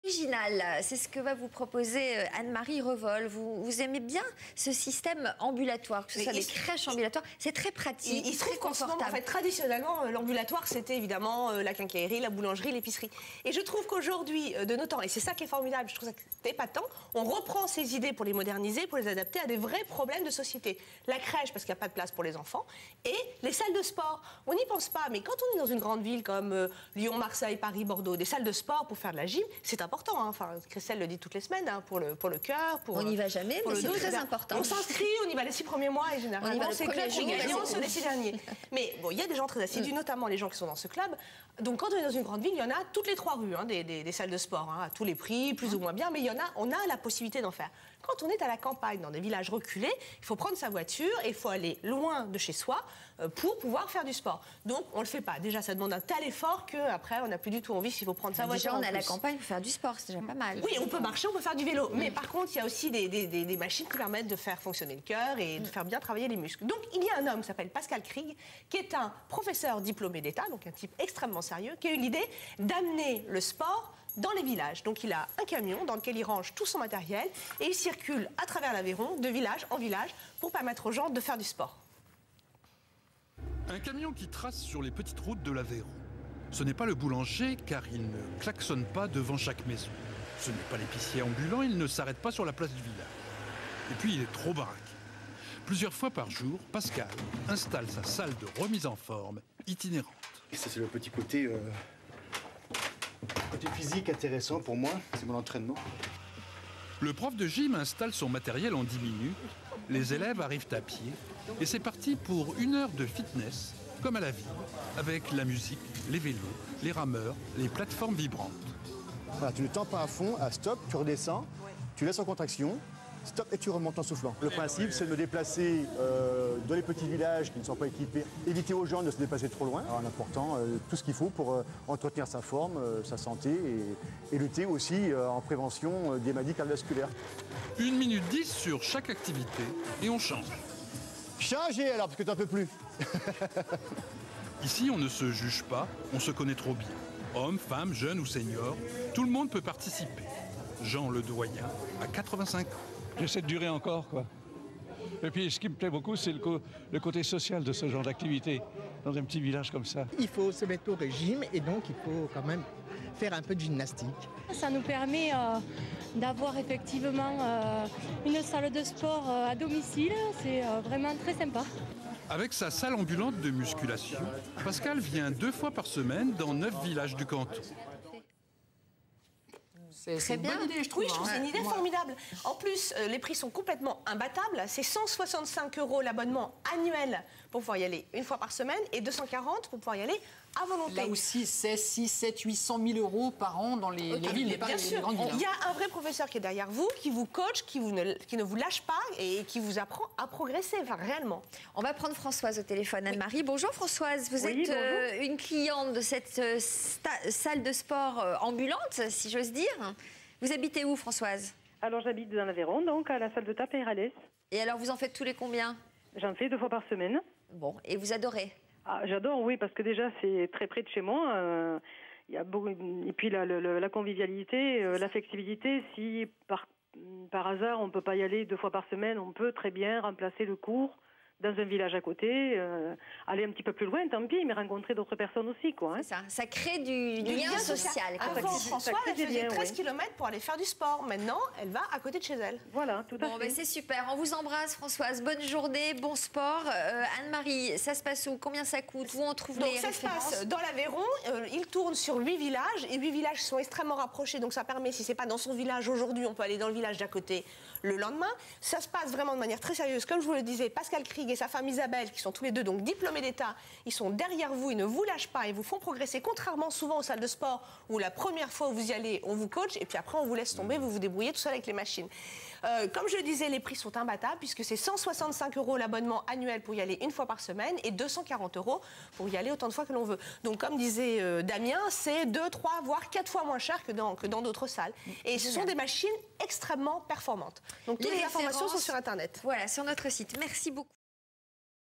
Original, c'est ce que va vous proposer Anne-Marie Revol. Vous aimez bien ce système ambulatoire, que ce soit des crèches ambulatoires, c'est très pratique, il se trouve qu'en ce moment, en fait, traditionnellement, l'ambulatoire, c'était évidemment la quincaillerie, la boulangerie, l'épicerie. Et je trouve qu'aujourd'hui, de nos temps, et c'est ça qui est formidable, je trouve ça que c'est épatant, on reprend ces idées pour les moderniser, pour les adapter à des vrais problèmes de société. La crèche, parce qu'il n'y a pas de place pour les enfants, et les salles de sport. On n'y pense pas, mais quand on est dans une grande ville comme Lyon, Marseille, Paris, Bordeaux, des salles de sport pour faire de la gym, c'est important. Enfin, Christelle le dit toutes les semaines, hein, pour le cœur, on n'y va jamais, mais c'est très important. On s'inscrit, on y va les 6 premiers mois et généralement c'est club gagnant sur les 6 derniers. Mais bon, il y a des gens très assidus, notamment les gens qui sont dans ce club. Donc quand on est dans une grande ville, il y en a toutes les 3 rues, hein, des salles de sport, hein, à tous les prix, plus ou moins bien, mais on a la possibilité d'en faire. Quand on est à la campagne, dans des villages reculés, il faut prendre sa voiture et il faut aller loin de chez soi pour pouvoir faire du sport. Donc on le fait pas. Déjà, ça demande un tel effort qu'après, on n'a plus du tout envie s'il faut prendre sa voiture. Déjà, on est à la campagne pour faire du sport, c'est déjà pas mal. Oui, on peut marcher, on peut faire du vélo. Mais par contre, il y a aussi des machines qui permettent de faire fonctionner le cœur et de faire bien travailler les muscles. Donc il y a un homme qui s'appelle Pascal Krieg, qui est un professeur diplômé d'État, donc un type extrêmement sérieux, qui a eu l'idée d'amener le sport dans les villages. Donc il a un camion dans lequel il range tout son matériel et il circule à travers l'Aveyron, de village en village, pour permettre aux gens de faire du sport. Un camion qui trace sur les petites routes de l'Aveyron. Ce n'est pas le boulanger, car il ne klaxonne pas devant chaque maison. Ce n'est pas l'épicier ambulant, il ne s'arrête pas sur la place du village. Et puis il est trop baraque. Plusieurs fois par jour, Pascal installe sa salle de remise en forme itinérante. Et ça, c'est le petit côté physique intéressant pour moi, c'est mon entraînement. Le prof de gym installe son matériel en 10 minutes, les élèves arrivent à pied, et c'est parti pour 1 heure de fitness, comme à la ville, avec la musique, les vélos, les rameurs, les plateformes vibrantes. Voilà, tu ne tends pas à fond, à stop, tu redescends, tu laisses en contraction, stop et tu remontes en soufflant. Le principe, c'est de me déplacer dans les petits villages qui ne sont pas équipés, éviter aux gens de se déplacer trop loin, en apportant tout ce qu'il faut pour entretenir sa forme, sa santé et lutter aussi en prévention des maladies cardiovasculaires. 1 minute 10 sur chaque activité et on change. Changez alors, parce que tu n'en peux plus. Ici, on ne se juge pas, on se connaît trop bien. Hommes, femmes, jeunes ou seniors, tout le monde peut participer. Jean le doyen a 85 ans. J'essaie de durer encore, quoi. Et puis, ce qui me plaît beaucoup, c'est le côté social de ce genre d'activité, dans un petit village comme ça. Il faut se mettre au régime et donc il faut quand même faire un peu de gymnastique. Ça nous permet d'avoir effectivement une salle de sport à domicile. C'est vraiment très sympa. Avec sa salle ambulante de musculation, Pascal vient 2 fois par semaine dans 9 villages du canton. C'est une bonne idée, je trouve. Oui, je trouve que c'est une idée formidable. En plus, les prix sont complètement imbattables. C'est 165 € l'abonnement annuel pour pouvoir y aller 1 fois par semaine et 240 pour pouvoir y aller à volonté. Là aussi, c'est 6, 7, 800 000 € par an dans les villes, les bien sûr. grandes villes. Il y a un vrai professeur qui est derrière vous, qui vous coach, qui ne vous lâche pas et qui vous apprend à progresser, enfin réellement. On va prendre Françoise au téléphone. Anne-Marie, bonjour Françoise. Vous êtes une cliente de cette salle de sport ambulante, si j'ose dire. Vous habitez où, Françoise? Alors, j'habite dans l'Aveyron, donc à la salle de Tapin-Héralès. Et alors, vous en faites tous les combien? J'en fais 2 fois par semaine. Bon, et vous adorez? J'adore, oui, parce que déjà, c'est très près de chez moi. Il y a beaucoup... Et puis, la convivialité, la flexibilité. Si par hasard, on ne peut pas y aller 2 fois par semaine, on peut très bien remplacer le cours dans un village à côté, aller un petit peu plus loin, tant pis, mais rencontrer d'autres personnes aussi, quoi. Hein. C'est ça, ça crée du lien social. Avant, Françoise, elle faisait 13 km pour aller faire du sport. Maintenant, elle va à côté de chez elle. Voilà, tout à fait. Ben c'est super. On vous embrasse, Françoise. Bonne journée, bon sport. Anne-Marie, ça se passe où? Combien ça coûte? Où on trouve les références? Ça se passe dans l'Aveyron. Il tourne sur 8 villages. Et 8 villages sont extrêmement rapprochés. Donc ça permet, si c'est pas dans son village aujourd'hui, on peut aller dans le village d'à côté le lendemain. Ça se passe vraiment de manière très sérieuse. Comme je vous le disais, Pascal Krieg et sa femme Isabelle, qui sont tous les deux donc diplômés d'État, ils sont derrière vous, ils ne vous lâchent pas, ils vous font progresser, contrairement souvent aux salles de sport où la première fois où vous y allez, on vous coach et puis après on vous laisse tomber, vous vous débrouillez tout seul avec les machines. Comme je le disais, les prix sont imbattables puisque c'est 165 € l'abonnement annuel pour y aller 1 fois par semaine et 240 € pour y aller autant de fois que l'on veut. Donc comme disait Damien, c'est 2, 3, voire 4 fois moins cher que dans d'autres salles. Et ce sont des machines extrêmement performantes. Donc toutes les informations sont sur Internet. Voilà, sur notre site. Merci beaucoup.